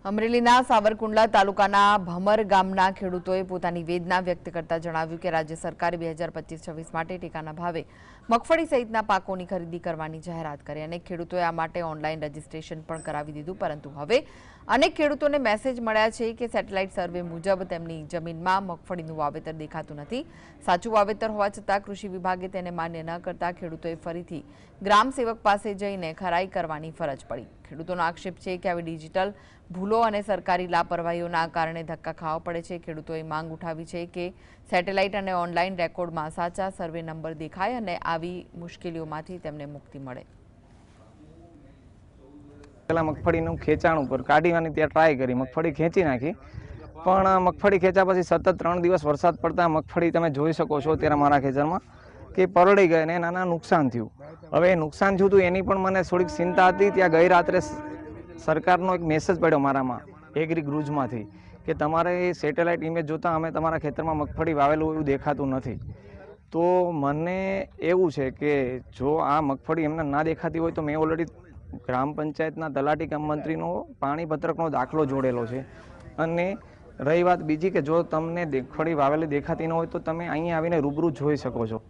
અમરેલીના સાવરકુંડલા તાલુકાના ભમર ગામના ખેડૂતોએ પોતાની વેદના વ્યક્ત કરતા જણાવ્યું કે રાજ્ય સરકારે 2025-26 માટે ટેકાના ભાવે મગફળી સહિતના પાકોની ખરીદી કરવાની જાહેરાત કરી અને ખેડૂતોએ આ માટે ઓનલાઈન રજીસ્ટ્રેશન પણ કરાવી દીધું, પરંતુ હવે અનેક ખેડૂતોને મેસેજ મળ્યા છે કે સેટેલાઇટ સર્વે મુજબ તેમની જમીનમાં મગફળીનું વાવેતર દેખાતું નથી। સાચું વાવેતર હોવા છતાં કૃષિ વિભાગે તેને માન્ય ન કરતા ખેડૂતોએ ફરીથી ગ્રામ સેવક પાસે જઈને ખરાઈ કરવાની ફરજ પડી। ખેડૂતોનો આક્ષેપ છે કે આવી ડિજિટલ ભૂલો અને સરકારી લાપરવાહીઓના કારણે ધક્કા ખાવા પડે છે। ખેડૂતોએ માંગ ઉઠાવી છે કે સેટેલાઇટ અને ઓનલાઈન રેકોર્ડમાં સાચા સર્વે નંબર દેખાય અને આવી મુશ્કેલીઓમાંથી તેમને મુક્તિ મળે। પેલા મગફળીનું ખેંચાણ ઉપર કાઢીવાની ત્યાં ટ્રાય કરી, મગફળી ખેંચી નાખી, પણ મગફળી ખેંચ્યા પછી સતત 3 દિવસ વરસાદ પડતા મગફળી તમે જોઈ શકો છો અત્યારે મારા ખેતરમાં કે પરળી ગઈ અને નાના નુકસાન થયું। હવે નુકસાન થયું હતું એની પણ મને થોડીક ચિંતા હતી। ત્યાં ગઈ રાત્રે સરકારનો એક મેસેજ પડ્યો મારામાં એગ્રી ગ્રુજમાંથી કે તમારે સેટેલાઇટ ઇમેજ જોતાં અમે તમારા ખેતરમાં મગફળી વાવેલું એવું દેખાતું નથી। તો મને એવું છે કે જો આ મગફળી એમને ના દેખાતી હોય તો મેં ઓલરેડી ગ્રામ પંચાયતના તલાટી કમ મંત્રીનો પાણી પત્રકનો દાખલો જોડેલો છે। અને રહી વાત બીજી કે જો તમને મગફળી વાવેલી દેખાતી ન હોય તો તમે અહીંયા આવીને રૂબરૂ જોઈ શકો છો।